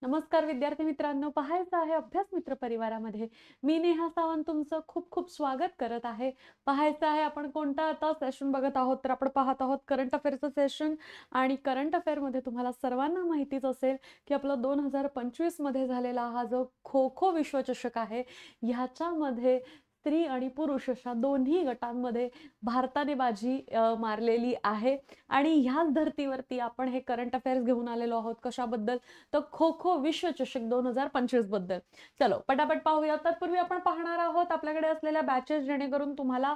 नमस्कार विद्यार्थी मित्रांनो, पाहायचं आहे अभ्यास मित्र परिवारामध्ये मी नेहा सावंत तुमचं खूप खूप स्वागत करत आहे. पाहायचं आहे आपण कोणता आता सेशन बघत आहोत, तर आपण पाहत आहोत करंट अफेअरचं सेशन. आणि करंट अफेअरमध्ये तुम्हाला सर्वांना माहितीच असेल की आपला 2025 मध्ये झालेला हा जो खो खो विश्वचषक आहे, ह्याच्यामध्ये स्त्री आणि पुरुष अशा दोन्ही गटांमध्ये भारताने बाजी मारलेली आहे. आणि ह्याच धर्तीवरती आपण हे करंट अफेअर्स घेऊन आलेलो आहोत. कशाबद्दल? तर खो खो विश्वचषक 2025 बद्दल. चलो पटापट पाहूया. तत्पूर्वी आपण पाहणार आहोत आपल्याकडे असलेल्या बॅचेस, जेणेकरून तुम्हाला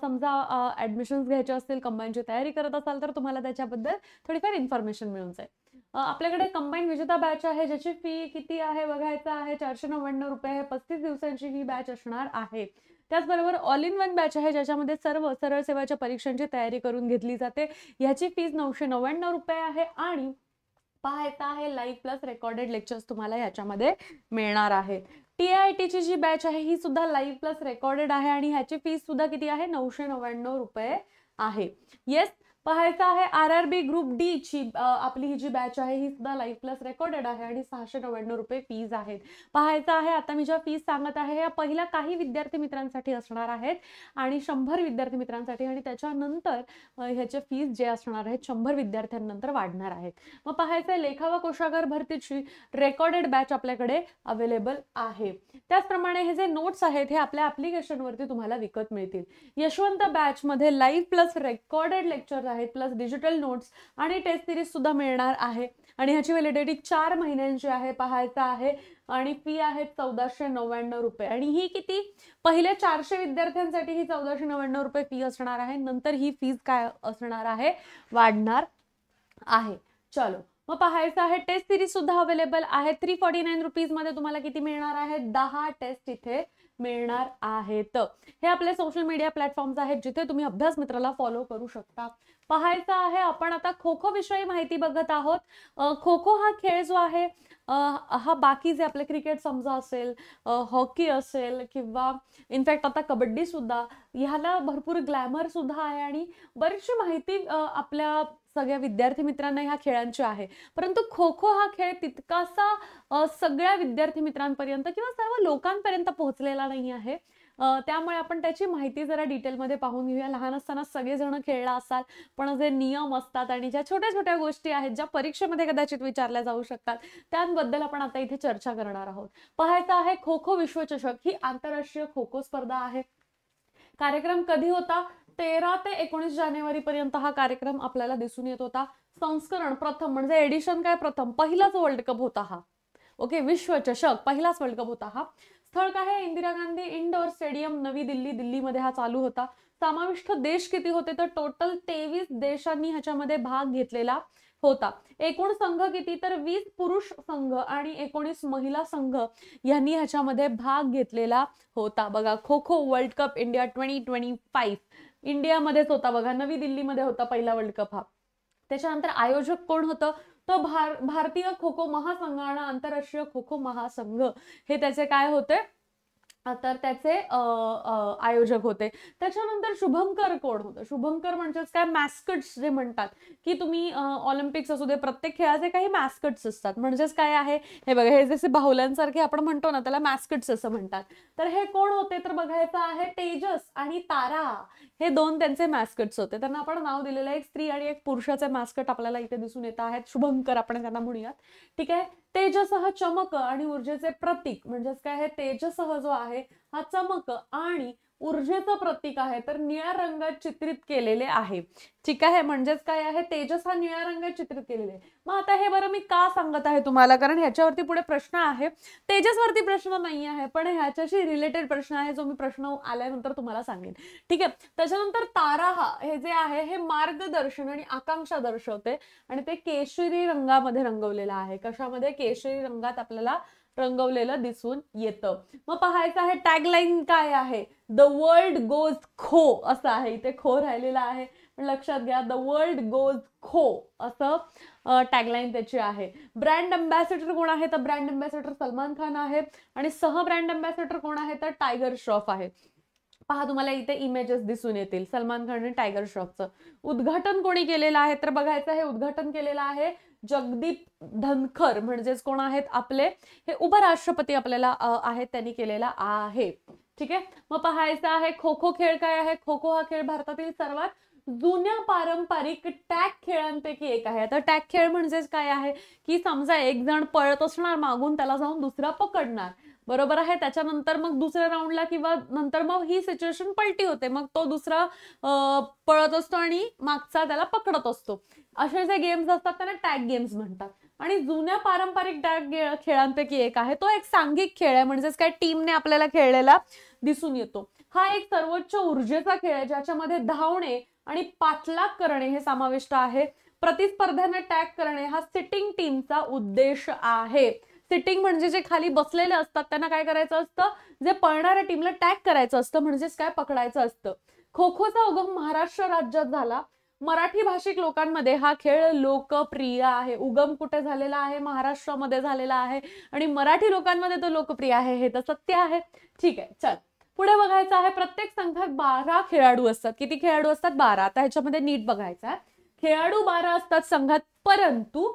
समजा ऍडमिशन्स घ्यायचे असतील, कंबाईनची तयारी करत असाल तर तुम्हाला त्याच्याबद्दल थोडीफार इन्फॉर्मेशन मिळून जाईल. आपल्याकडे कंबाईन विजेता बॅच आहे, ज्याची फी किती आहे बघायचं आहे. 499 रुपये. 35 दिवसांची ही बॅच असणार आहे. त्याचबरोबर ऑल इन वन बॅच आहे, ज्याच्यामध्ये सर्व सरळ सेवाच्या परीक्षांची तयारी करून घेतली जाते. ह्याची फीज 999 रुपये आहे. आणि पाहायचं आहे लाईव्ह प्लस रेकॉर्डेड लेक्चर्स तुम्हाला ह्याच्यामध्ये मिळणार आहेत. TIT ची जी बॅच आहे ही सुद्धा लाईव्ह प्लस रेकॉर्डेड आहे आणि ह्याची फीस सुद्धा किती आहे? 999 रुपये आहे. येस, पाहायचं आहे RRB ग्रुप डी ची आपली ही जी बॅच आहे ही सुद्धा लाईव्ह प्लस रेकॉर्डेड आहे आणि 699 रुपये फीज आहेत. पाहायचं आहे आता मी ज्या फीज सांगत आहे या पहिल्या काही विद्यार्थी मित्रांसाठी असणार आहेत आणि 100 विद्यार्थी मित्रांसाठी, आणि त्याच्यानंतर ह्याचे फीज जे असणार आहेत 100 विद्यार्थ्यांनंतर वाढणार आहेत. मग पाहायचं लेखा व कोशागार भरतीची रेकॉर्डेड बॅच आपल्याकडे अवेलेबल आहे. त्याचप्रमाणे हे जे नोट्स आहेत हे आपल्या ऍप्लिकेशनवरती तुम्हाला विकत मिळतील. यशवंत बॅच मध्ये लाईव्ह प्लस रेकॉर्डेड लेक्चर आहेत, प्लस डिजिटल नोट्स आणि टेस्ट सिरीज सुद्धा मिळणार आहे. आणि ह्याची व्हॅलिडिटी 4 महिन्यांची आहे. पाहायचं आहे आणि फी आहे 1499 रुपये. आणि ही किती? पहिले 400 विद्यार्थ्यांसाठी ही 1499 रुपये फी असणार आहे. नंतर ही फीज काय असणार आहे? वाढणार आहे. चलो मग पाहायचं आहे टेस्ट सिरीज सुद्धा अवेलेबल आहे. 349 रुपीज मध्ये तुम्हाला किती मिळणार आहे? 10 टेस्ट इथे मिळणार आहेत. हे आपले सोशल मीडिया प्लॅटफॉर्म्स आहेत जिथे तुम्ही अभ्यास मित्राला फॉलो करू शकता. पाहायचं आहे आपण आता खो खो विषयी माहिती बघत आहोत. खो खो हा खेळ जो आहे हा बाकी जे आपले क्रिकेट समजा असेल, हॉकी असेल, किंवा इनफॅक्ट आता कबड्डी सुद्धा, ह्याला भरपूर ग्लॅमर सुद्धा आहे आणि बरीचशी माहिती आपल्या सगळ्या विद्यार्थी मित्रांना ह्या खेळांची आहे. परंतु खो खो हा खेळ तितकासा सगळ्या विद्यार्थी मित्रांपर्यंत किंवा सर्व लोकांपर्यंत पोहोचलेला नाही आहे. त्यामुळे आपण त्याची माहिती जरा डिटेलमध्ये पाहून घेऊया. लहान असताना सगळेजण खेळला असाल, पण जे नियम असतात आणि ज्या छोट्या छोट्या गोष्टी आहेत ज्या परीक्षेमध्ये कदाचित विचारल्या जाऊ शकतात, त्यांबद्दल आपण आता इथे चर्चा करणार आहोत. पाहायचं आहे खो खो विश्वचषक ही आंतरराष्ट्रीय खो खो स्पर्धा आहे. कार्यक्रम कधी होता? 13 ते 19 जानेवारी पर्यंत हा कार्यक्रम आपल्याला दिसून येत होता. संस्करण प्रथम म्हणजे एडिशन काय? प्रथम, पहिलाच वर्ल्ड कप होता हा. ओके, विश्वचषक पहिलाच वर्ल्ड कप होता हा. स्थळ काय आहे? इंदिरा गांधी इंडोर स्टेडियम, नवी दिल्ली, दिल्लीमध्ये हा चालू होता. समाविष्ट देश किती होते? तर टोटल 23 देशांनी ह्याच्यामध्ये भाग घेतलेला होता. एकूण संघ किती? तर 20 पुरुष संघ आणि 19 महिला संघ यांनी ह्याच्यामध्ये भाग घेतलेला होता. बघा, kho kho world cup India 2025 इंडियामध्येच होता. बघा, नवी दिल्लीमध्ये होता पहिला वर्ल्ड कप हा. त्याच्यानंतर आयोजक कोण होतं? तर भारतीय खो खो महासंघ आणि आंतरराष्ट्रीय खो खो महासंघ हे त्याचे काय होते? तर त्याचे आयोजक होते. त्याच्यानंतर शुभंकर कोण होतं? शुभंकर म्हणजेच काय? मॅस्कट्स जे म्हणतात की तुम्ही ऑलिम्पिक्स असू दे, प्रत्येक खेळाचे काही मॅस्कट्स असतात. म्हणजेच काय आहे? हे बघा, हे जसे बाहुल्यांसारखे आपण म्हणतो ना, त्याला मॅस्कट्स असं म्हणतात. तर हे कोण होते? तर बघायचं आहे तेजस आणि तारा, हे दोन त्यांचे मॅस्कट्स होते. त्यांना आपण नाव दिलेलं आहे. एक स्त्री आणि एक पुरुषाचे मॅस्कट आपल्याला इथे दिसून येत आहेत. शुभंकर आपण त्यांना म्हणूयात. ठीक आहे. तेजसह चमक आणि ऊर्जेचे प्रतीक म्हणजेच काय आहे? तेजसह जो आहे हा चमक आणि ऊर्जेचं प्रतीक आहे, तर निळ्या रंगात चित्रित केलेले आहे. ठीक आहे. म्हणजेच काय आहे? तेजस हा निळ्या रंगात चित्रित केलेले आहे. मग आता हे बरं मी का सांगत आहे तुम्हाला? कारण ह्याच्यावरती पुढे प्रश्न आहे. तेजसवरती प्रश्न नाही आहे, पण ह्याच्याशी रिलेटेड प्रश्न आहे, जो मी प्रश्न आल्यानंतर तुम्हाला सांगेन. ठीक आहे. त्याच्यानंतर तारा हा हे जे आहे हे मार्गदर्शन आणि आकांक्षा दर्शवते आणि ते केशरी रंगामध्ये रंगवलेलं आहे. कशामध्ये? केशरी रंगात आपल्याला रंगवलेलं दिसून येतं. मग पाहायचं आहे टॅगलाईन काय आहे? द वर्ल्ड गोज खो असं आहे. इथे खो राहिलेला आहे, पण लक्षात घ्या, द वर्ल्ड गोज खो असं टॅगलाईन त्याची आहे. ब्रँड अँबॅसेडर कोण आहे? तर ब्रँड अँबॅसेडर सलमान खान आहे आणि सह ब्रँड अँबॅसेडर कोण आहे? तर टायगर श्रॉफ आहे. पहा, तुम्हाला इथे इमेजेस दिसून येतील सलमान खान आणि टायगर श्रॉफचं. उद्घाटन कोणी केलेलं आहे? तर बघायचं हे उद्घाटन केलेलं आहे जगदीप धनखर म्हणजेच कोण आहेत आपले हे उपराष्ट्रपती आपल्याला आहेत त्यांनी केलेला आहे. ठीक आहे. मग पाहायचं आहे खो खो खेळ काय आहे. खो खो हा खेळ भारतातील सर्वात जुन्या पारंपरिक टॅग खेळांपैकी एक आहे. आता टॅग खेळ म्हणजेच काय आहे की समजा एक जण पळत असणार मागून त्याला जाऊन दुसरा पकडणार, बरोबर आहे. त्याच्यानंतर मग दुसऱ्या राऊंडला किंवा नंतर मग ही सिच्युएशन पलटी होते, मग तो दुसरा पळत असतो आणि मागचा त्याला पकडत असतो. असे जे गेम्स असतात त्यांना टॅग गेम्स म्हणतात. आणि जुन्या पारंपरिक टॅग खेळांपैकी एक आहे. तो एक सांघिक खेळ आहे म्हणजेच काय टीमने आपल्याला खेळलेला दिसून येतो. हा एक सर्वोच्च ऊर्जेचा खेळ आहे ज्याच्यामध्ये धावणे आणि पाठलाग करणे हे समाविष्ट आहे. प्रतिस्पर्ध्यांना टॅग करणे हा सिटिंग टीमचा उद्देश आहे. सिटिंग म्हणजे जे खाली बसलेले असतात त्यांना काय करायचं असतं, जे पळणाऱ्या टीमला टॅग करायचं असतं म्हणजेच काय पकडायचं असतं. खो खोचा उगम महाराष्ट्र राज्यात झाला. मराठी भाषिक लोकांमध्ये हा खेळ लोकप्रिय आहे. उगम कुठे झालेला आहे, महाराष्ट्रामध्ये झालेला आहे आणि मराठी लोकांमध्ये तो लोकप्रिय आहे हे तर सत्य आहे. ठीक आहे, चल पुढे बघायचं आहे. प्रत्येक संघात 12 खेळाडू असतात. किती खेळाडू असतात? 12. आता ह्याच्यामध्ये नीट बघायचं आहे. खेळाडू 12 असतात संघात, परंतु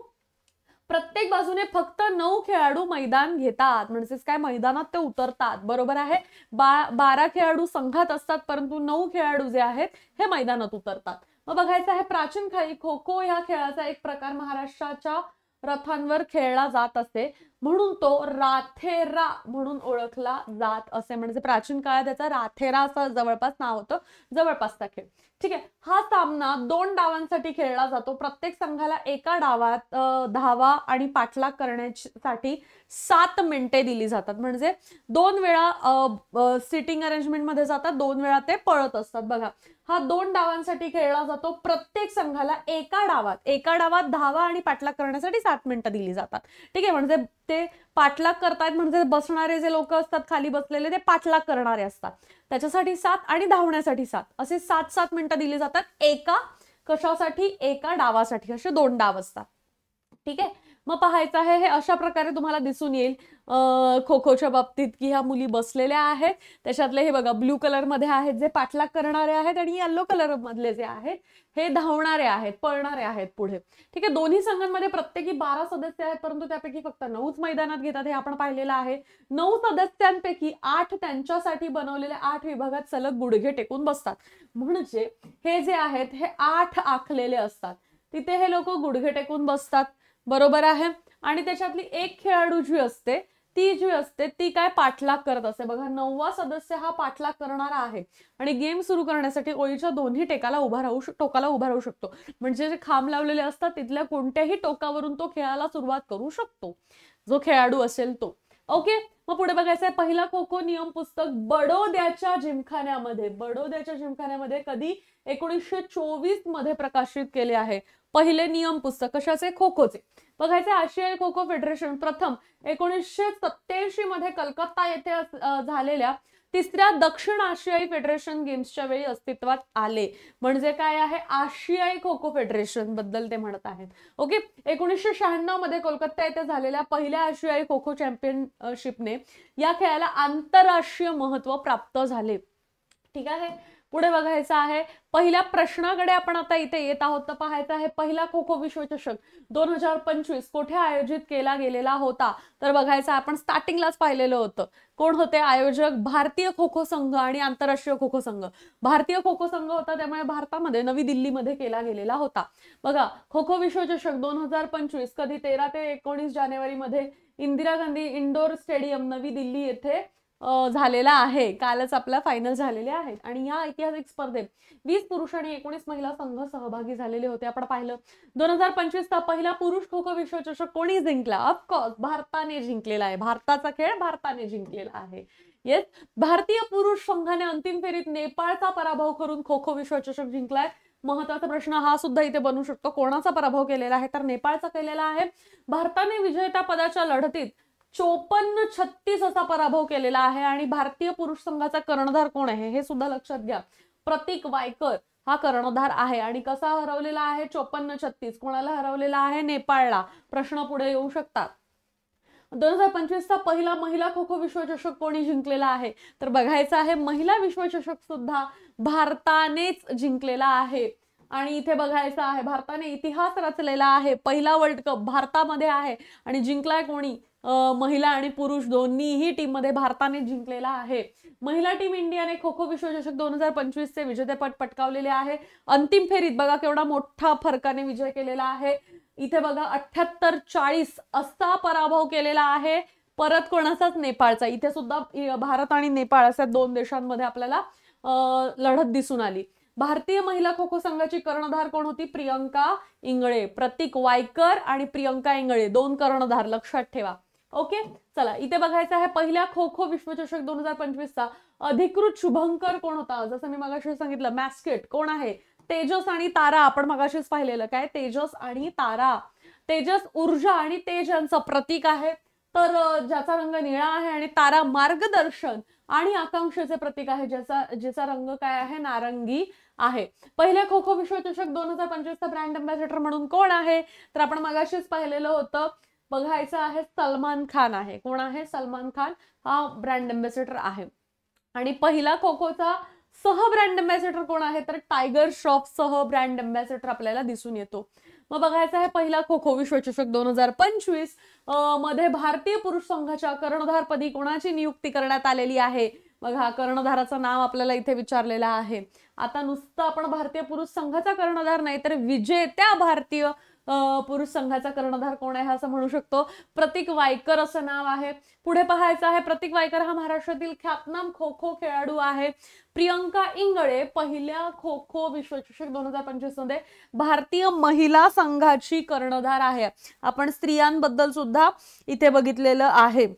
प्रत्येक बाजूने फक्त 9 खेळाडू मैदान घेतात म्हणजेच काय मैदानात ते उतरतात, बरोबर आहे. 12 खेळाडू संघात असतात परंतु 9 खेळाडू जे आहेत हे मैदानात उतरतात. मग बघायचं आहे प्राचीन काळी खो खो या खेळाचा एक प्रकार महाराष्ट्राच्या रथांवर खेळला जात असे म्हणून तो राथेरा म्हणून ओळखला जात असे. म्हणजे प्राचीन काळात त्याचा राथेरा असं जवळपास नाव होतं, जवळपासचा खेळ. ठीक आहे. हा सामना 2 डावांसाठी खेळला जातो. प्रत्येक संघाला एका डावात धावा आणि पाठलाग करण्यासाठी 7 मिनिटे दिली जातात. म्हणजे 2 वेळा सिटिंग अरेंजमेंट मध्ये जातात, 2 वेळा ते पळत असतात. बघा, हा 2 डावांसाठी खेळला जातो. प्रत्येक संघाला एका डावात धावा आणि पाठलाग करण्यासाठी 7 मिनिटं दिली जातात. ठीक आहे. म्हणजे ते पाठलाग करतायत म्हणजे बसणारे जे लोक असतात खाली बसलेले ते पाठलाग करणारे असतात, त्याच्यासाठी 7 आणि धावण्यासाठी 7 असे 7 मिनिटं दिली जातात. एका कशासाठी? एका डावासाठी. असे 2 डाव असतात. ठीक आहे. मग पाहायचं आहे हे अशा प्रकारे तुम्हाला दिसून येईल खो खोच्या बाबतीत की ह्या मुली बसलेल्या आहेत. त्याच्यातले हे बघा ब्ल्यू कलर मध्ये आहेत जे पाठलाग करणारे आहेत आणि येलो कलर मधले जे आहेत हे धावणारे आहेत, पळणारे आहेत पुढे. ठीक आहे. दोन्ही संघांमध्ये प्रत्येकी 12 सदस्य आहेत परंतु त्यापैकी फक्त 9च मैदानात घेतात हे आपण पाहिलेलं आहे. 9 सदस्यांपैकी 8 त्यांच्यासाठी बनवलेल्या 8 विभागात सलग गुडघे टेकून बसतात. म्हणजे हे जे आहेत हे 8 आखलेले असतात, तिथे हे लोक गुडघे टेकून बसतात, बरोबर आहे. आणि त्याच्यातली एक खेळाडू जी असते ती काय पाठलाग करत असते. बघा 9वा सदस्य हा पाठलाग करणारा आहे आणि गेम सुरू करण्यासाठी ओळीच्या दोन्ही टोकाला उभा राहू शकतो. म्हणजे जे खांब लावलेले असतात तिथल्या कोणत्याही टोकावरून तो खेळाला सुरुवात करू शकतो जो खेळाडू असेल तो. ओके. मग पुढे बघायचं आहे पहिला खो खो नियम पुस्तक बडोद्याच्या जिमखान्यामध्ये कधी 1924 मध्ये प्रकाशित केले आहे. पहिले नियम पुस्तक कशाचे? खो खोचे. बघायचे आशियाई खो खो फेडरेशन प्रथम 1987 मध्ये कलकत्ता येथे झालेल्या 3ऱ्या दक्षिण आशियाई फेडरेशन गेम्सच्या वेळी अस्तित्वात आले. म्हणजे काय आहे? आशियाई खो खो फेडरेशन बद्दल ते म्हणत आहेत. ओके. 1996 मध्ये कोलकाता येथे झालेल्या पहिल्या आशियाई खो खो चॅम्पियनशिपने या खेळाला आंतरराष्ट्रीय महत्व प्राप्त झाले. ठीक आहे. पुढे बघायचं आहे पहिल्या प्रश्नाकडे आपण आता इथे येत आहोत. तर पाहायचं आहे पहिला खो खो विश्वचषक 2025 कुठे आयोजित केला गेलेला होता. तर बघायचं आपण स्टार्टिंगलाच पाहिलेलं होतं. कोण होते आयोजक? भारतीय खो खो संघ आणि आंतरराष्ट्रीय खो खो संघ. भारतीय खो खो संघ होता त्यामुळे भारतामध्ये नवी दिल्लीमध्ये केला गेलेला होता. बघा खो खो विश्वचषक 2025 कधी 13 ते 19 जानेवारी मध्ये इंदिरा गांधी इंडोर स्टेडियम नवी दिल्ली येथे झालेला आहे. कालच आपला फायनल झालेले आहेत आणि या ऐतिहासिक स्पर्धेत 20 पुरुष आणि 19 महिला संघ सहभागी झालेले होते. आपण पाहिलं 2025 चा पहिला पुरुष खो खो विश्वचषक कोणी जिंकला? ऑफकोर्स भारताने जिंकलेला आहे. भारताचा खेळ भारताने जिंकलेला आहे. येस. भारतीय पुरुष संघाने अंतिम फेरीत नेपाळचा पराभव करून खो खो विश्वचषक जिंकलाय. महत्वाचा प्रश्न हा सुद्धा इथे बनू शकतो. कोणाचा पराभव केलेला आहे? तर नेपाळचा केलेला आहे. भारताने विजेता पदाच्या लढतीत 54-36 असा पराभव केलेला आहे. आणि भारतीय पुरुष संघाचा कर्णधार कोण आहे हे सुद्धा लक्षात घ्या. प्रतीक वायकर हा कर्णधार आहे. आणि कसा हरवलेला आहे? 54-36. कोणाला हरवलेला आहे? नेपाळला. प्रश्न पुढे येऊ शकतात. 2025 चा पहिला महिला खो खो विश्वचषक कोणी जिंकलेला आहे? तर बघायचं आहे महिला विश्वचषक सुद्धा भारतानेच जिंकलेला आहे. आणि इथे बघायचं आहे भारताने इतिहास रचलेला आहे, पहिला वर्ल्ड कप भारतामध्ये आहे आणि जिंकलाय कोणी, महिला आणि पुरुष दोन्हीही टीम मध्ये भारताने जिंकलेला आहे. महिला टीम इंडियाने खो खो विश्वचषक 2025 चे विजेतेपद पटकावलेले आहे. अंतिम फेरीत बघा केवढा मोठा फरकाने विजय केलेला आहे. इथे बघा 78-40 असा पराभव केलेला आहे. परत कोणाचाच, नेपाळचा. इथे सुद्धा भारत आणि नेपाळ अशा दोन देशांमध्ये आपल्याला लढत दिसून आली. भारतीय महिला खो खो संघाची कर्णधार कोण होती, प्रियंका इंगळे. प्रतीक वायकर आणि प्रियंका इंगळे दोन कर्णधार, लक्षात ठेवा. ओके, चला इथे बघायचं आहे पहिल्या खो खो विश्वचषक 2025 चा अधिकृत शुभंकर कोण होता. जसं मी मगाशी सांगितलं, मॅस्केट कोण आहे, तेजस आणि तारा. आपण मगाशीच पाहिलेलं काय, तेजस आणि तारा. तेजस ऊर्जा आणि तेज यांचं प्रतीक आहे, तर ज्याचा रंग निळा आहे, आणि तारा मार्गदर्शन आणि आकांक्षेचे प्रतीक आहे, ज्याचा रंग काय आहे, नारंगी आहे. पहिल्या खो खो विश्वचषक 2025 चा ब्रँड अँबॅसेडर म्हणून कोण आहे, तर आपण मगाशीच पाहिलेलं होतं, बघायचं आहे, सलमान खान आहे. कोण आहे, सलमान खान हा ब्रँड अँबॅसेडर आहे. आणि पहिला खो खोचा सह ब्रँड अँबॅसेडर कोण आहे, तर टायगर श्रॉफ सह ब्रँड अँबॅसेडर आपल्याला दिसून येतो. मग बघायचं आहे पहिला खो खो विश्वचषक 2025 मध्ये भारतीय पुरुष संघाच्या कर्णधारपदी कोणाची नियुक्ती करण्यात आलेली आहे. बघा कर्णधाराचं नाव आपल्याला इथे विचारलेलं आहे. आता नुसतं आपण भारतीय पुरुष संघाचा कर्णधार नाही, तर विजेत्या भारतीय पुरुष संघाचा कर्णधार कोण आहे असं म्हणू शकतो, प्रतीक वायकर असं नाव आहे. पुढे पाहायचं आहे, प्रतीक वायकर हा महाराष्ट्रातील ख्यातनाम खो खो खेळाडू आहे. प्रियंका इंगळे पहिल्या खो खो विश्वचषक 2025 मध्ये भारतीय महिला संघाची कर्णधार आहे. आपण स्त्रियांबद्दल सुद्धा इथे बघितलेलं आहे.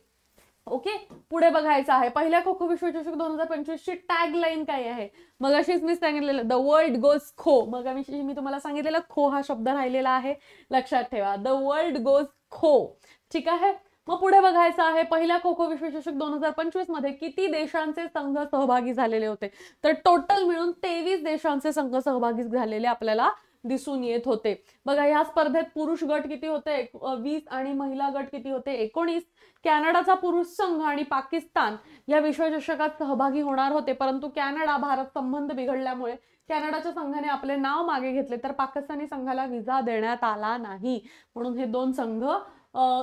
ओके, पुढे बघायचं आहे पहिल्या खो खो विश्वचषक 2025 ची टॅग लाईन काय आहे. मग अशीच मी सांगितलेलं, द वर्ल्ड गोज खो. मग मी तुम्हाला सांगितलेलं खो हा शब्द राहिलेला आहे, लक्षात ठेवा, द वर्ल्ड गोज खो. ठीक आहे. मग पुढे बघायचं आहे पहिल्या खो खो विश्वचषक 2025 मध्ये किती देशांचे संघ सहभागी झालेले होते, तर टोटल मिळून 23 देशांचे संघ सहभागी झालेले आपल्याला दिसून येत होते. बघा या स्पर्धेत पुरुष गट किती होते, 20 आणि महिला गट किती होते, 19. कॅनडाचा पुरुष संघ आणि पाकिस्तान या विश्वचषकात सहभागी होणार होते, परंतु कॅनडा भारत संबंध बिघडल्यामुळे कॅनडाच्या संघाने आपले नाव मागे घेतले, तर पाकिस्तानी संघाला विजा देण्यात आला नाही. म्हणून हे दोन संघ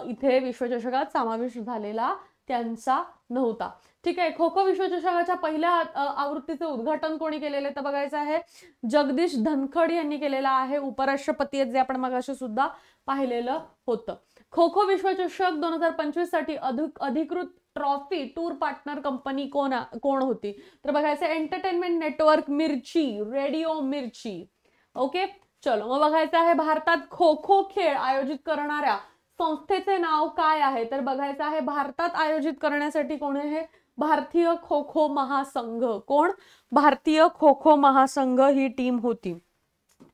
इथे विश्वचषकात समावेश झालेला त्यांचा नव्हता. ठीक आहे. खो खो विश्वचषकाच्या पहिल्या आवृत्तीचे उद्घाटन कोणी केलेले, तर बघायचं आहे जगदीश धनखड यांनी केलेला आहे. उपराष्ट्रपती आहेत, जे आपण मगाशी सुद्धा पाहिलेलं होतं. खो खो विश्वचषक 2025 साठी अधिकृत ट्रॉफी टूर पार्टनर कंपनी कोण होती, तर बघायचं एंटरटेनमेंट नेटवर्क मिर्ची, रेडिओ मिर्ची. ओके, चलो मग बघायचं आहे भारतात खो खो खेळ आयोजित करणाऱ्या संस्थेचे नाव काय आहे, तर बघायचं आहे भारतात आयोजित करण्यासाठी कोण आहे, भारतीय खो खो महासंघ. कोण, भारतीय खो खो महासंघ ही टीम होती.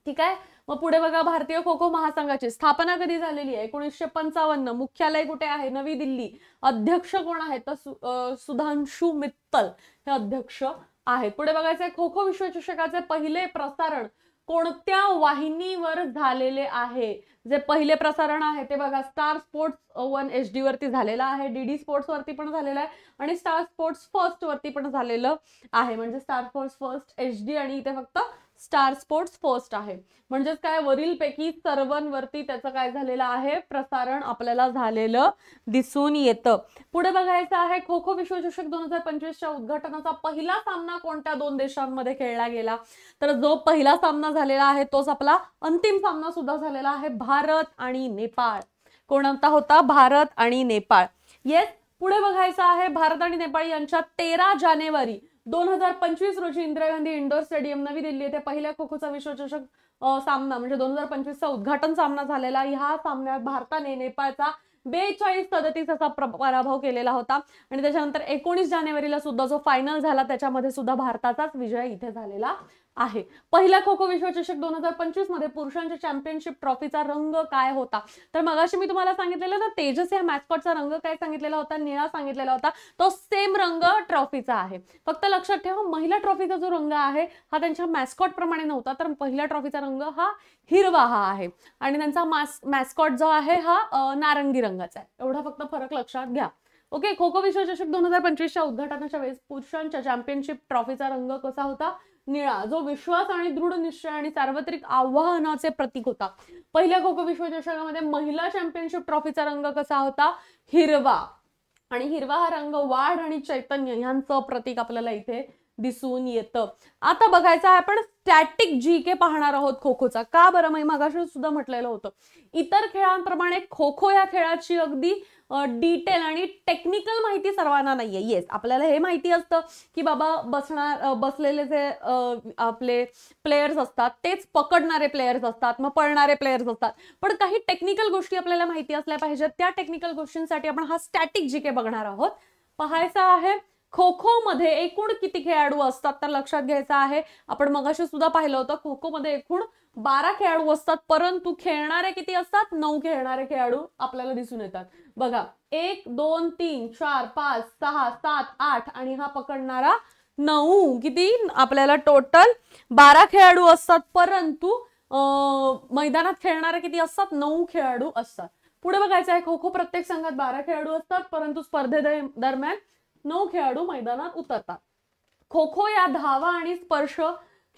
ठीक आहे. मग पुढे बघा भारतीय खो खो महासंघाची स्थापना कधी झालेली आहे, 1955. मुख्यालय कुठे आहे, नवी दिल्ली. अध्यक्ष कोण आहे, तर सुधांशु मित्तल हे अध्यक्ष आहेत. पुढे बघायचं आहे खो खो विश्वचषकाचे पहिले प्रसारण कोणत्या वाहिनीवर झालेले आहे. जे पहिले प्रसारण आहे ते बघा स्टार स्पोर्ट्स 1 HD वरती झालेलं आहे, DD स्पोर्ट्स वरती पण झालेलं आहे, आणि स्टार स्पोर्ट्स फर्स्ट वरती पण झालेलं आहे. म्हणजे स्टार स्पोर्ट्स फर्स्ट HD आणि इथे फक्त स्टार स्पोर्ट्स फर्स्ट आहे. म्हणजेच काय, वरील पैकी सर्वांवरती त्याचं काय झालेलं आहे, प्रसारण आपल्याला झालेलं दिसून येतं. पुढे बघायचं आहे खो खो विश्वचषक 2025 च्या उद्घाटनाचा पहिला सामना कोणत्या दोन देशांमध्ये खेळला गेला, तर जो पहिला सामना झालेला आहे तोच आपला अंतिम सामना सुद्धा झालेला आहे, भारत आणि नेपाळ. कोणता होता, भारत आणि नेपाळ. येस. पुढे बघायचं आहे भारत आणि नेपाळ यांच्या 13 जानेवारी 2025 रोजी इंदिरा गांधी इंडोर स्टेडियम नवी दिल्ली येथे पहिल्या खो खोचा विश्वचषक सामना म्हणजे 2025 चा उद्घाटन सामना झालेला. ह्या सामन्यात भारताने नेपाळचा 42-37 असा पराभव केलेला होता, आणि त्याच्यानंतर 19 जानेवारीला सुद्धा जो फायनल झाला त्याच्यामध्ये सुद्धा भारताचाच विजय इथे झालेला आहे. पहिल्या खो खो विश्वचषक 2025 मध्ये पुरुषांच्या चॅम्पियनशिप ट्रॉफीचा रंग काय होता, तर मगाशी मी तुम्हाला सांगितलेलं ना, तेजस या मॅस्कॉटचा रंग काय सांगितलेला होता, निळा सांगितलेला होता. तो सेम रंग ट्रॉफीचा आहे. फक्त लक्षात ठेवा महिला ट्रॉफीचा जो रंग आहे हा त्यांच्या मॅस्कॉट प्रमाणे नव्हता, तर पहिल्या ट्रॉफीचा रंग हा हिरवा हा आहे, आणि त्यांचा मॅस्कॉट जो आहे हा नारंगी रंगाचा आहे. एवढा फक्त फरक लक्षात घ्या. ओके. खो खो विश्वचषक 2025 च्या उद्घाटनाच्या वेळेस पुरुषांच्या चॅम्पियनशिप ट्रॉफीचा रंग कसा होता, निळा, जो विश्वास आणि दृढ निश्चय आणि सार्वत्रिक आव्हानाचे प्रतीक होता. पहिल्या खो खो विश्वचषकामध्ये महिला चॅम्पियनशिप ट्रॉफीचा रंग कसा होता? हिरवा. आणि हिरवा हा रंग वाढ आणि चैतन्य यांचं प्रतीक आपल्याला इथे दिसून येतं. आता बघायचं आहे आपण स्टॅटिक जीके पाहणार आहोत खो खोचा. का बरं? मी मगाशी सुद्धा म्हटलेलं होतं, इतर खेळांप्रमाणे खो खो या खेळाची अगदी डिटेल आणि टेक्निकल माहिती सर्वांना नाहीये. येस, आपल्याला हे माहिती असतं की बाबा बसलेले जे आपले प्लेयर्स असतात तेच पकडणारे प्लेयर्स असतात, मग पळणारे प्लेयर्स असतात, पण काही टेक्निकल गोष्टी आपल्याला माहिती असल्या पाहिजेत. त्या टेक्निकल गोष्टींसाठी आपण हा स्टॅटिक जीके बघणार आहोत. पाहायचा आहे खो खो मध्ये एकूण किती खेळाडू असतात, तर लक्षात घ्यायचं आहे, आपण मगाशी सुद्धा पाहिलं होतं, खो खो मध्ये एकूण 12 खेळाडू असतात, परंतु खेळणारे किती असतात? 9 खेळणारे खेळाडू आपल्याला दिसून येतात. बघा, 1 2 3 4 5 6 7 8 आणि हा पकडणारा 9. किती आपल्याला टोटल 12 खेळाडू असतात, परंतु मैदानात खेळणारे किती असतात? 9 खेळाडू असतात. पुढे बघायचं आहे, खो खो प्रत्येक संघात 12 खेळाडू असतात, परंतु स्पर्धेदरम्यान 9 खेळाडू मैदानात उतरतात. खो खो या धावा आणि स्पर्श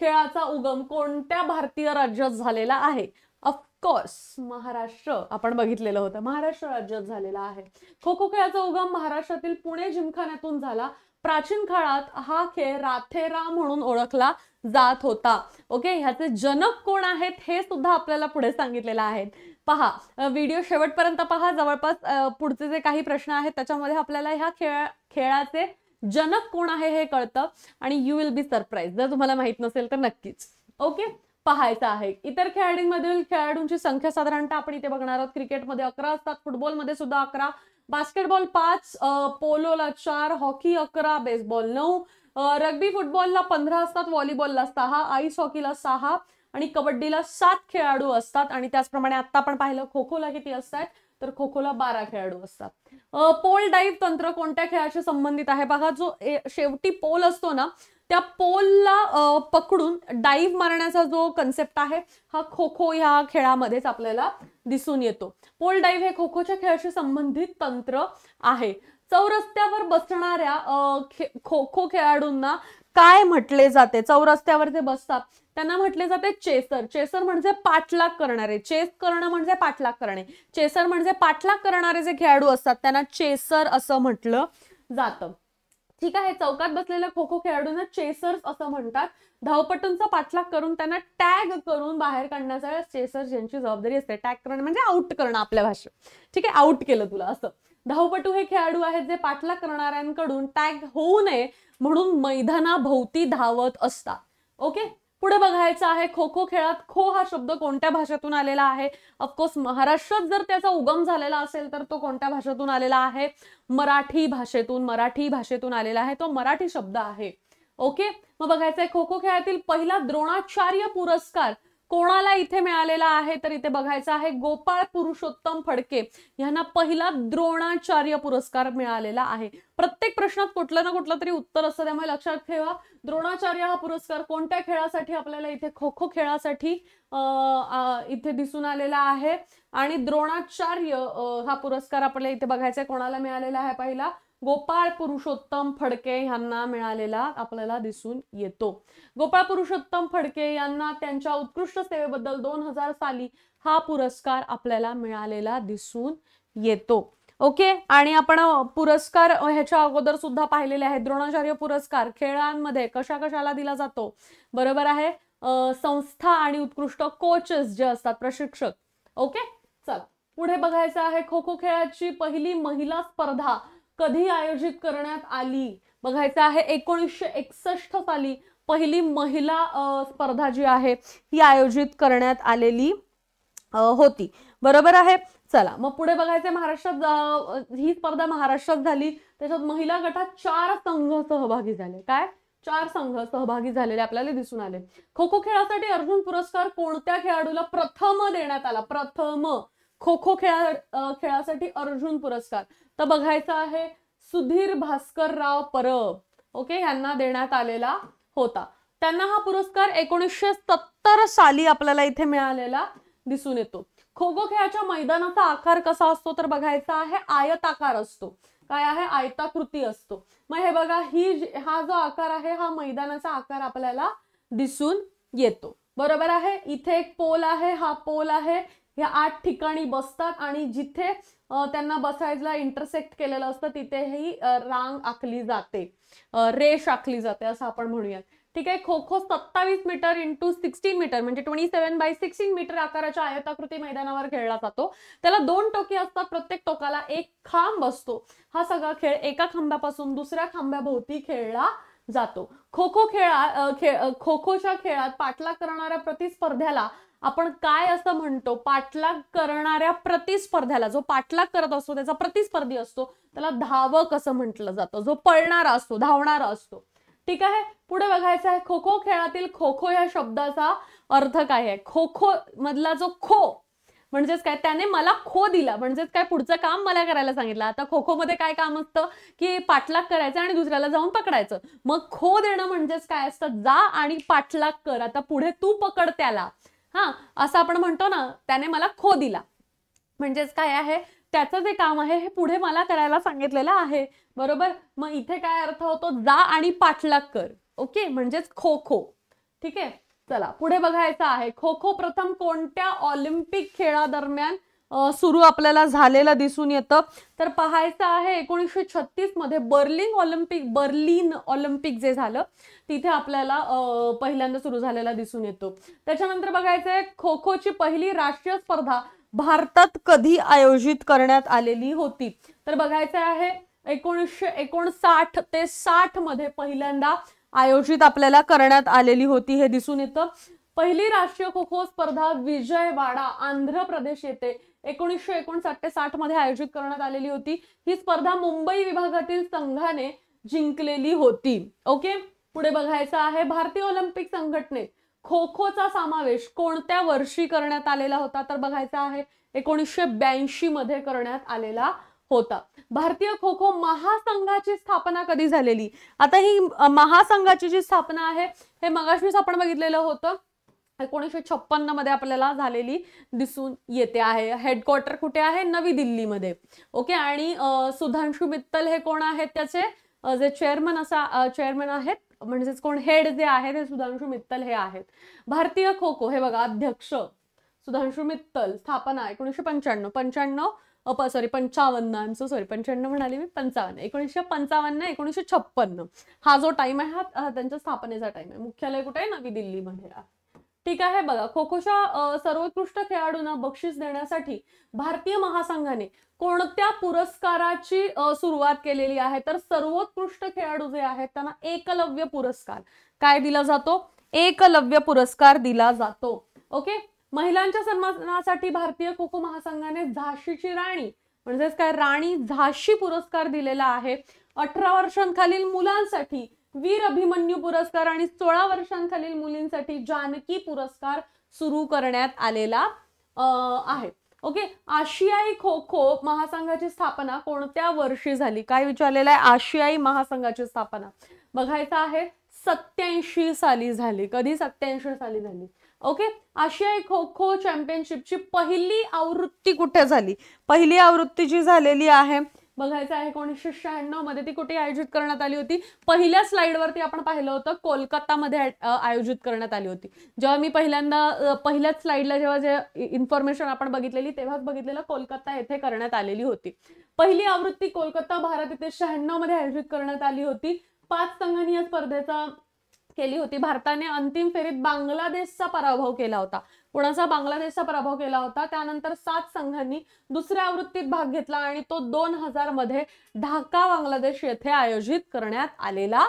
खेळाचा उगम कोणत्या भारतीय राज्यात झालेला आहे? ऑफकोर्स महाराष्ट्र. आपण बघितलेलं होतं, महाराष्ट्र राज्यात झालेला आहे. खो खो खेळाचा उगम महाराष्ट्रातील पुणे जिमखान्यातून झाला. प्राचीन काळात हा खेळ राथेरा म्हणून ओळखला जात होता. ओके, ह्याचे जनक कोण आहेत हे सुद्धा आपल्याला पुढे सांगितलेलं आहे. पहा, व्हिडिओ शेवटपर्यंत पहा. जवळपास पुढचे जे काही प्रश्न आहेत त्याच्यामध्ये आपल्याला ह्या खेळाचे जनक कोण आहे हे कळतं आणि यू विल बी सरप्राइज जर तुम्हाला माहित नसेल तर नक्कीच. ओके, पाहायचं आहे. इतर खेळाडूंमधील खेळाडूंची संख्या साधारणतः आपण इथे बघणार आहोत. क्रिकेटमध्ये 11 असतात, फुटबॉलमध्ये सुद्धा 11, बास्केटबॉल 5, पोलोला 4, हॉकी 11, बेसबॉल 9, रग्बी फुटबॉलला 15 असतात, व्हॉलीबॉलला 6, आईस हॉकीला 6 आणि कबड्डीला 7 खेळाडू असतात. आणि त्याचप्रमाणे आता आपण पाहिलं खो खोला किती असतात, तर खो खोला 12 खेळाडू असतात. पोल डाईव्ह तंत्र कोणत्या खेळाशी संबंधित आहे? बघा, जो शेवटी पोल असतो ना, त्या पोलला पकडून डाईव्ह मारण्याचा जो कन्सेप्ट आहे हा खो खो ह्या खेळामध्येच आपल्याला दिसून येतो. पोल डाईव्ह हे खो खोच्या खेळाशी संबंधित तंत्र आहे. चौरस्त्यावर बसणाऱ्या खो खो खेळाडूंना काय म्हटले जाते? चौरस्त्यावर जे बसतात त्यांना म्हटले जाते चेसर. चेसर म्हणजे पाठलाग करणारे. चेस करणं म्हणजे पाठलाग करणे. चेसर म्हणजे पाठलाग करणारे जे खेळाडू असतात त्यांना चेसर असं म्हटलं जातं. ठीक आहे, चौकात बसलेल्या खो खो खेळाडूंना चेसर्स असं म्हणतात. धावपटूंचा पाठलाग करून त्यांना टॅग करून बाहेर काढण्याचा चेसर्स यांची जबाबदारी असते. टॅग करणं म्हणजे आउट करणं आपल्या भाषेत. ठीक आहे, आउट केलं तुला असं. धावपटू हे खेळाडू आहेत जे पाठलाग करणाऱ्यांकडून टॅग होऊ नये म्हणून मैदानाभोवती धावत असतात. ओके, पुढे बघायचं आहे, खो खो खेळात खो हा शब्द कोणत्या भाषेतून आलेला आहे? ऑफकोर्स महाराष्ट्रात जर त्याचा उगम झालेला असेल तर तो कोणत्या भाषेतून आलेला आहे? मराठी भाषेतून. मराठी भाषेतून आलेला आहे, तो मराठी शब्द आहे. ओके, मग बघायचंय खो खो खेळातील पहिला द्रोणाचार्य पुरस्कार कोणाला इथे मिळालेला आहे? तर इथे बघायचं आहे गोपाळ पुरुषोत्तम फडके यांना पहिला द्रोणाचार्य पुरस्कार मिळालेला आहे. प्रत्येक प्रश्नात कुठलं ना कुठलं तरी उत्तर असतं, त्यामुळे लक्षात ठेवा. द्रोणाचार्य हा पुरस्कार कोणत्या खेळासाठी आपल्याला इथे खो खो खेळासाठी इथे दिसून आलेला आहे. आणि द्रोणाचार्य हा पुरस्कार आपल्याला इथे बघायचा कोणाला मिळालेला आहे? पहिला गोपाळ पुरुषोत्तम फडके यांना मिळालेला आपल्याला दिसून येतो. गोपाळ पुरुषोत्तम फडके यांना त्यांच्या उत्कृष्ट सेवेबद्दल 2000 साली हा पुरस्कार आपल्याला मिळालेला दिसून येतो. ओके, आणि आपण पुरस्कार ह्याच्या अगोदर सुद्धा पाहिलेले आहेत. द्रोणाचार्य पुरस्कार खेळांमध्ये कशा कशाला दिला जातो? बरोबर आहे, संस्था आणि उत्कृष्ट कोचेस जे असतात, प्रशिक्षक. ओके, चल पुढे बघायचं आहे, खो खो खेळाची पहिली महिला स्पर्धा कधी आयोजित करण्यात आली? बघायचं आहे 1961 साली पहिली महिला स्पर्धा जी आहे ही आयोजित करण्यात आलेली होती. बरोबर आहे. चला मग पुढे बघायचं, महाराष्ट्रात ही स्पर्धा महाराष्ट्रात झाली. त्याच्यात महिला गटात 4 संघ सहभागी झाले. काय? 4 संघ सहभागी झालेले आपल्याला दिसून आले. खो खो खेळासाठी अर्जुन पुरस्कार कोणत्या खेळाडूला प्रथम देण्यात आला? प्रथम खो खो खेळासाठी अर्जुन पुरस्कार तर बघायचा आहे सुधीर भास्करराव परब. ओके, यांना देण्यात आलेला होता. त्यांना हा पुरस्कार 1970 साली आपल्याला इथे मिळालेला दिसून येतो. खो खो खेळाच्या मैदानाचा आकार कसा असतो? तर बघायचा आहे आयताकार असतो. काय आहे? आयताकृती असतो. मग हे बघा, हा जो आकार आहे हा मैदानाचा आकार आपल्याला दिसून येतो. बरोबर आहे. इथे एक पोल आहे, हा पोल आहे, या 8 ठिकाणी बसतात आणि जिथे त्यांना बसायला इंटरसेक्ट केलेलं असतं तिथे ही रांग आखली जाते, रेष आखली जाते असं आपण म्हणूया. ठीक आहे. Kho kho 27 metre into 16 metre म्हणजे 27/16 मीटर आकाराच्या आयताकृती मैदानावर खेळला जातो. त्याला 2 टोके असतात, प्रत्येक टोकाला एक खांब असतो. हा सगळा खेळ एका खांबापासून दुसऱ्या खांबाभोवती खेळला जातो. खो खोच्या खेळात पाठलाग करणाऱ्या प्रतिस्पर्ध्याला आपण काय असं म्हणतो? पाठलाग करणाऱ्या प्रतिस्पर्ध्याला, जो पाठलाग करत असतो त्याचा प्रतिस्पर्धी असतो, त्याला धावक असं म्हटलं जातं, जो पळणारा असतो, धावणारा असतो. ठीक आहे. पुढे बघायचं आहे खो खो खेळातील खो खो या शब्दाचा अर्थ काय आहे? खो खो मधला जो खो म्हणजेच काय, त्याने मला खो दिला म्हणजेच काय, पुढचं काम मला करायला सांगितलं. आता खो खो मध्ये काय काम असतं की पाठलाग करायचं आणि दुसऱ्याला जाऊन पकडायचं. मग खो देणं म्हणजेच काय असतं? जा आणि पाठलाग कर, आता पुढे तू पकड त्याला. हा, असं आपण म्हणतो ना, त्याने मला खो दिला म्हणजेच काय आहे, त्याचं जे काम आहे हे पुढे मला करायला सांगितलेलं आहे. बरोबर. मग इथे काय अर्थ होतो? जा आणि पाठलाग कर. ओके, म्हणजेच खो खो. ठीक आहे. चला पुढे बघायचं आहे. खो खो प्रथम कोणत्या ऑलिम्पिक खेळादरम्यान सुरू आपल्याला झालेलं दिसून येतं? तर पाहायचं आहे 1936 मध्ये बर्लिन ऑलिम्पिक जे झालं तिथे आपल्याला पहिल्यांदा सुरू झालेला दिसून येतो. त्याच्यानंतर बघायचं आहे खो खोची पहिली राष्ट्रीय स्पर्धा भारतात कधी आयोजित करण्यात आलेली होती? तर बघायचं आहे 1959 ते 60 मध्ये पहिल्यांदा आयोजित आपल्याला करण्यात आलेली होती हे दिसून येतं. पहिली राष्ट्रीय खो खो स्पर्धा विजयवाडा आंध्र प्रदेश येथे 1959 ते 60 मध्ये आयोजित करण्यात आलेली होती. ही स्पर्धा मुंबई विभागातील संघाने जिंकलेली होती. ओके. पुढे बघायचं आहे भारतीय ऑलिम्पिक संघटनेत खो खोचा समावेश कोणत्या वर्षी करण्यात आलेला होता? तर बघायचं आहे 1982 मध्ये करण्यात आलेला होता. भारतीय खो खो महासंघाची स्थापना कधी झालेली? आता ही महासंघाची जी स्थापना आहे हे मगाशीच आपण बघितलेलं होतं, 1956 मध्ये आपल्याला झालेली दिसून येते आहे. हेडक्वार्टर कुठे आहे? नवी दिल्लीमध्ये. ओके. आणि सुधांशु मित्तल हे कोण आहेत? त्याचे जे चेअरमन आहेत म्हणजेच कोण हेड जे आहे ते सुधांशु मित्तल हे आहेत. भारतीय खो खो हे बघा, अध्यक्ष सुधांशु मित्तल, स्थापना 1955 55 म्हणाली मी, 55 1955 1956 हा जो टाइम आहे हा त्यांच्या स्थापनेचा टाइम आहे. मुख्यालय कुठे आहे? नवी दिल्लीमध्ये आहे. ठीक आहे. बघा, खो खोच्या सर्वोत्कृष्ट खेळाडूंना बक्षीस देण्यासाठी भारतीय महासंघाने कोणत्या पुरस्काराची सुरुवात केलेली आहे? तर सर्वोत्कृष्ट खेळाडू जे आहेत त्यांना एकलव्य पुरस्कार काय दिला जातो? एकलव्य पुरस्कार दिला जातो. ओके. महिलांच्या सन्मानासाठी भारतीय खो खो महासंघाने झाशीची राणी म्हणजेच काय, राणी झाशी पुरस्कार दिलेला आहे. 18 वर्षांखालील मुलांसाठी वीर अभिमन्यू पुरस्कार आणि 16 वर्षांखालील मुलींसाठी जानकी पुरस्कार सुरू करण्यात आलेला आहे. ओके. आशियाई खो खो महासंघाची स्थापना कोणत्या वर्षी झाली? काय विचारलेलं आहे? आशियाई महासंघाची स्थापना बघायचं आहे 87 साली झाली. कधी? 87 साली झाली. ओके. आशियाई खो खो चॅम्पियनशिपची पहिली आवृत्ती कुठे झाली? पहिली आवृत्ती जी झालेली आहे बघायचं आहे 1996 मध्ये. ती कुठे आयोजित करण्यात आली होती? पहिल्या स्लाइडवरती आपण पाहिलं होतं कोलकातामध्ये आयोजित करण्यात आली होती. जेव्हा मी पहिल्याच स्लाइडला जेव्हा जे इन्फॉर्मेशन आपण बघितलेली तेव्हाच बघितलेलं कोलकाता येथे करण्यात आलेली होती. पहिली आवृत्ती कोलकाता भारत येथे 96 मध्ये आयोजित करण्यात आली होती. 5 संघांनी या स्पर्धेचा केली होती. भारताने अंतिम फेरीत बांगलादेशचा पराभव केला होता. कोणाचा? बांगलादेशचा पराभव केला होता. त्यानंतर 7 संघांनी दुसऱ्या आवृत्तीत भाग घेतला आणि तो 2000 मध्ये ढाका बांगलादेश येथे आयोजित करण्यात आलेला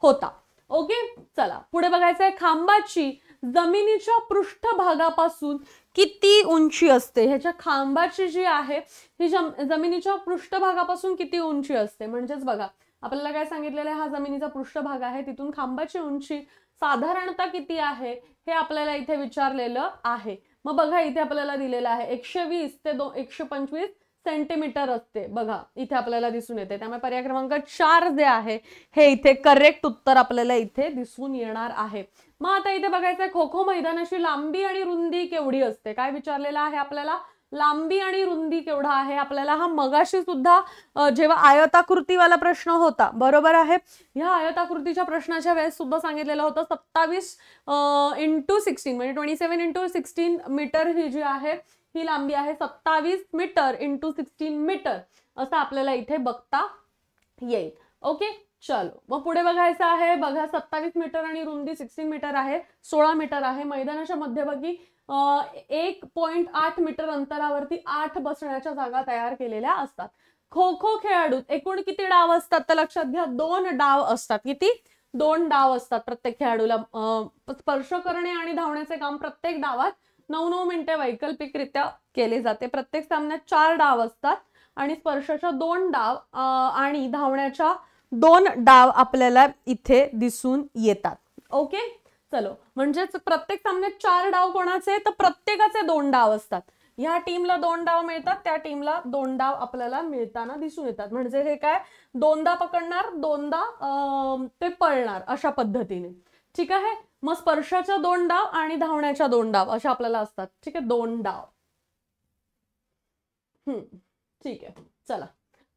होता. ओके. चला पुढे बघायचं आहे खांबाची जमिनीच्या पृष्ठभागापासून किती उंची असते? ह्याच्या खांबाची जी आहे ही जमिनीच्या पृष्ठभागापासून किती उंची असते? म्हणजेच बघा, आपल्याला काय सांगितलेलं आहे, हा जमिनीचा पृष्ठभाग आहे, तिथून खांबाची उंची साधारणतः किती आहे हे आपल्याला इथे विचारलेलं आहे. मग बघा, इथे आपल्याला दिलेलं आहे 120 ते 125 सेंटीमीटर असते. बघा इथे आपल्याला दिसून येते. त्यामुळे पर्याय क्रमांक 4 जे आहे हे इथे करेक्ट उत्तर आपल्याला इथे दिसून येणार आहे. मग आता इथे बघायचंय खो खो मैदानाची लांबी आणि रुंदी केवढी असते? काय विचारलेलं आहे आपल्याला? लांबी आणि रुंदी केवढा आहे आपल्याला हा मगाशी सुद्धा जेव्हा आयताकृतीवाला प्रश्न होता, बरोबर आहे, ह्या आयताकृतीच्या प्रश्नाच्या वेळेस सुद्धा सांगितलेलं होतं 27 × 16 म्हणजे 27 × 16 मीटर ही जी आहे ही लांबी आहे, 27 मीटर × 16 मीटर असं आपल्याला इथे बघता येईल. ओके, चलो मग पुढे बघायचं आहे. बघा 27 मीटर आणि रुंदी 16 मीटर आहे, 16 मीटर आहे. मैदानाच्या मध्यभागी 1.8 मीटर अंतरावरती 8 बसण्याच्या जागा तयार केलेल्या असतात. खो खो खेळाडूत एकूण किती डाव असतात तर लक्षात घ्या 2 डाव असतात. किती? 2 डाव असतात प्रत्येक खेळाडूला. स्पर्श करणे आणि धावण्याचे काम प्रत्येक डावात 9 मिनिटे वैकल्पिकरित्या केले जाते. प्रत्येक सामन्यात 4 डाव असतात आणि स्पर्शाच्या 2 डाव आणि धावण्याच्या 2 डाव आपल्याला इथे दिसून येतात. ओके, चलो म्हणजेच प्रत्येक सामन्यात 4 डाव कोणाचे तर प्रत्येकाचे 2 डाव असतात. ह्या टीमला 2 डाव मिळतात, त्या टीमला 2 डाव आपल्याला मिळताना दिसून येतात. म्हणजे हे काय 2दा पकडणार 2दा ते पळणार अशा पद्धतीने. ठीक आहे, मग स्पर्शाच्या 2 डाव आणि धावण्याच्या 2 डाव अशा आपल्याला असतात. ठीक आहे, 2 डाव. ठीक आहे, चला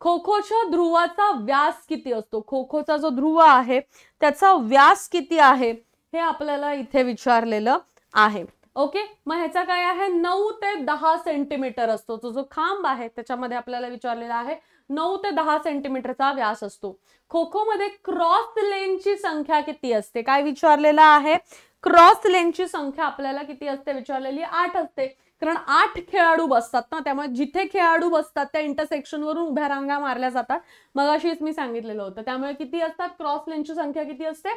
खो खोच्या ध्रुवाचा व्यास किती असतो? खो खोचा जो ध्रुव आहे त्याचा व्यास किती आहे हे आपल्याला इथे विचारलेलं आहे. ओके, मग ह्याचा काय आहे 9 ते 10 सेंटीमीटर असतो. तो जो खांब आहे त्याच्यामध्ये आपल्याला विचारलेला आहे 9 ते 10 सेंटीमीटरचा व्यास असतो. खो खो मध्ये क्रॉस लेनची संख्या किती असते? काय विचारलेलं आहे? क्रॉस लेनची संख्या आपल्याला किती असते विचारलेली? 8 असते. कारण 8 खेळाडू बसतात ना, त्यामुळे जिथे खेळाडू बसतात त्या इंटरसेक्शन वरून उभ्या रांगा मारल्या जातात. मगाशीच मी सांगितलेलं होतं. त्यामुळे किती असतात? क्रॉस लेनची संख्या किती असते?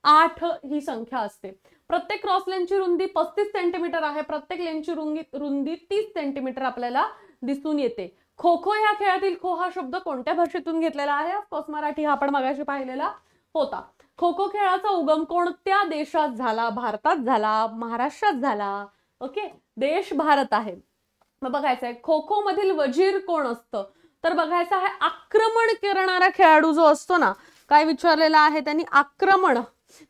8 ही संख्या असते. प्रत्येक क्रॉस लेनची रुंदी 35 सेंटीमीटर आहे. प्रत्येक लेनची रुंदी 30 सेंटीमीटर आपल्याला दिसून येते. खो खो या खेळातील खो हा शब्द कोणत्या भाषेतून घेतलेला आहे? ऑफकोर्स मराठी, हा आपण मगाशी पाहिलेला होता. खो खो खेळाचा उगम कोणत्या देशात झाला? भारतात झाला, महाराष्ट्रात झाला. ओके, देश भारत आहे. मग बघायचंय खो खो मधील वजीर कोण असतं? तर बघायचं आहे आक्रमण करणारा खेळाडू जो असतो ना, काय विचारलेला आहे त्यांनी? आक्रमण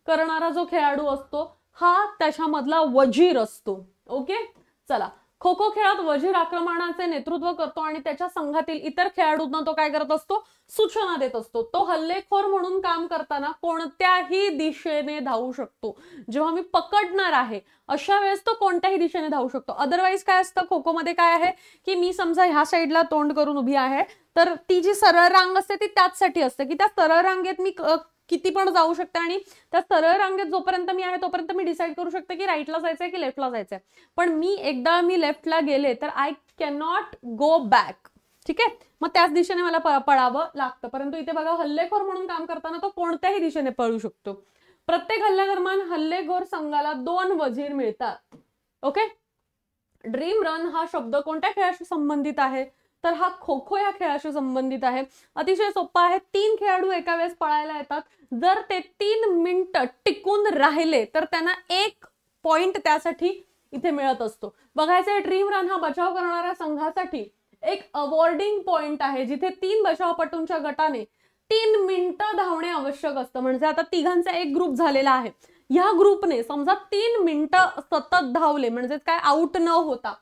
करणारा जो खेळाडू असतो हा त्याच्यामधला वजीर असतो. ओके, चला खो खो खेळात वजीर आक्रमणाचे नेतृत्व करतो आणि त्याच्या संघातील इतर खेळाडूंना तो काय करत असतो? सूचना देत असतो. तो हल्लेखोर म्हणून काम करताना कोणत्याही दिशेने धावू शकतो. जेव्हा मी पकडणार आहे अशा वेळेस तो कोणत्याही दिशेने धावू शकतो. अदरवाईज काय असतं खो खो मध्ये काय आहे की मी समजा ह्या साईडला तोंड करून उभी आहे तर ती जी सरळ रांग असते ती त्याचसाठी असते की त्या सरळ रांगेत मी किती पण जाऊ शकते आणि त्या सरळ रांगेत जोपर्यंत मी आहे तोपर्यंत मी डिसाईड करू शकते की राईटला जायचंय की लेफ्टला जायचंय. पण एकदा मी लेफ्टला गेले तर I can not go back. ठीक आहे, मग त्याच दिशेने मला पळावं लागतं. परंतु इथे बघा हल्लेखोर म्हणून काम करताना तो कोणत्याही दिशेने पळू शकतो. प्रत्येक हल्ल्यादरम्यान हल्लेखोर संघाला 2 वजीर मिळतात. ओके, ड्रीम रन हा शब्द कोणत्या खेळाशी संबंधित आहे? तर हा खो खो या खेळाशी संबंधित आहे. अतिशय सोपा आहे. 3 खेळाडू एका वेळेस पळायला येतात. जर ते 3 मिनिटं टिकून राहिले तर त्यांना 1 पॉइंट त्यासाठी इथे मिळत असतो. बघायचं ड्रीम रन हा बचाव करणाऱ्या संघासाठी एक अवॉर्डिंग पॉइंट आहे जिथे 3 बचावपटूंच्या गटाने 3 मिनिटं धावणे आवश्यक असतं. म्हणजे आता तिघांचा एक ग्रुप झालेला आहे. या ग्रुपने समजा 3 मिनिटं सतत धावले म्हणजे काय आउट न होता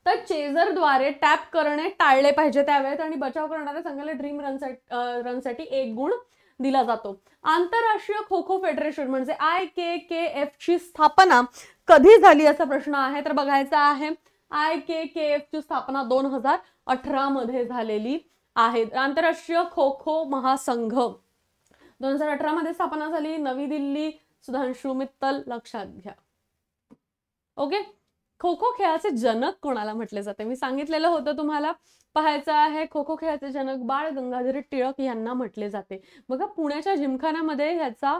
तर चेझरद्वारे टॅप करणे टाळले पाहिजे त्यावेळेस आणि बचाव करणाऱ्या संघाला ड्रीम रनसाठी 1 गुण दिला जातो. आंतरराष्ट्रीय खो खो फेडरेशन म्हणजे IKKF ची स्थापना कधी झाली असा प्रश्न आहे. तर बघायचा आहे IKKF ची स्थापना 2018 मध्ये झालेली आहे. आंतरराष्ट्रीय खो खो महासंघ 2018 मध्ये स्थापना झाली. नवी दिल्ली, सुधांशु मित्तल, लक्षात घ्या. ओके, खो खो खेळाचे जनक कोणाला म्हटले जाते? मी सांगितलेलं होतं तुम्हाला. पाहायचं आहे खो खो खेळाचे जनक बाळ गंगाधर टिळक यांना म्हटले जाते. बघा पुण्याच्या जिमखान्यामध्ये ह्याचा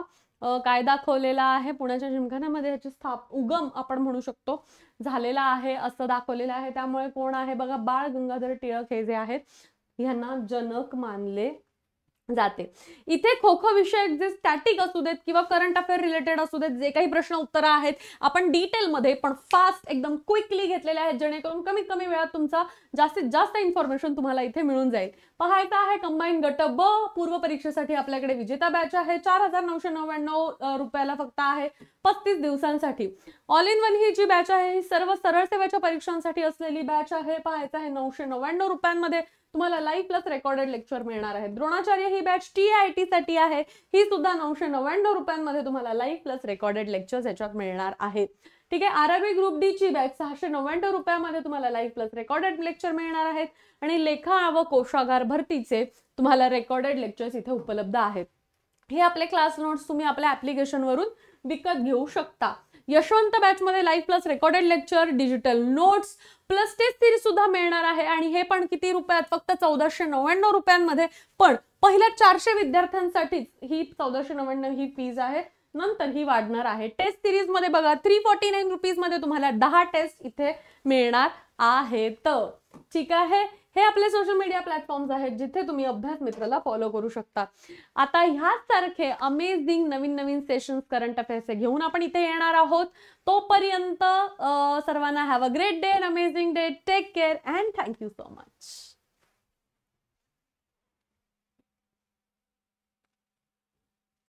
काय दाखवलेला आहे? पुण्याच्या जिमखान्यामध्ये ह्याची उगम आपण म्हणू शकतो झालेला आहे असं दाखवलेलं आहे. त्यामुळे कोण आहे बघा बाळ गंगाधर टिळक हे जे आहेत यांना जनक मानले जाते. इथे खो खो विषयक जे स्टॅटिक असू देत किंवा करंट अफेअर रिलेटेड असू देत, जे काही प्रश्न उत्तर आहेत आपण डिटेलमध्ये पण फास्ट एकदम क्विकली घेतलेले आहेत, जेणेकरून कमीत कमी वेळात तुमचा जास्तीत जास्त इन्फॉर्मेशन तुम्हाला इथे मिळून जाईल. पाहायचं आहे कंबाईन गट ब पूर्व परीक्षेसाठी आपल्याकडे विजेता बॅच आहे. 4,999 रुपयाला फक्त आहे 35 दिवसांसाठी. ऑल इन वन ही जी बॅच आहे ही सर्व सरळ सेवेच्या परीक्षांसाठी असलेली बॅच आहे. पाहायचं आहे 999 रुपयांमध्ये तुम्हाला लाईव्ह प्लस रेकॉर्डेड लेक्चर मिळणार आहे. द्रोणाचार्य ही बॅच TIT साठी आहे. ही सुद्धा 999 रुपयांमध्ये तुम्हाला लाईव्ह प्लस रेकॉर्डेड लेक्चर्स याच्यात मिळणार आहेत. ठीक आहे. आरबी ग्रुप डी ची बॅच 699 रुपयामध्ये तुम्हाला लाईव्ह प्लस रेकॉर्डेड लेक्चर मिळणार आहेत. आणि लेखा व कोशागार भरतीचे तुम्हाला रेकॉर्डेड लेक्चर्स इथे उपलब्ध आहेत. हे आपले क्लास नोट्स तुम्ही आपल्या ऍप्लिकेशन वरून विकत घेऊ शकता. यशवंत बॅच मध्ये live plus recorded lecture, digital notes plus test series सुद्धा मिळणार आहे. आणि हे पण किती रुपयात? फक्त 1499 रुपयांमध्ये. पण पहिल्या 400 विद्यार्थ्यांसाठी ही 1499 ही फीज आहे. नंतर ही वाढणार आहे. टेस्ट सिरीज मध्ये बघा 349 रुपीज मध्ये तुम्हाला 10 टेस्ट इथे मिळणार आहेत. ठीक आहे. हे आपले सोशल मीडिया प्लॅटफॉर्म्स आहेत जिथे तुम्ही अभ्यास मित्रला फॉलो करू शकता. आता ह्याच सारखे अमेझिंग नवीन नवीन सेशन्स करंट अफेअर्स घेऊन आपण इथे येणार आहोत. तोपर्यंत सर्वांना have a great day, amazing day, take care and thank you so much.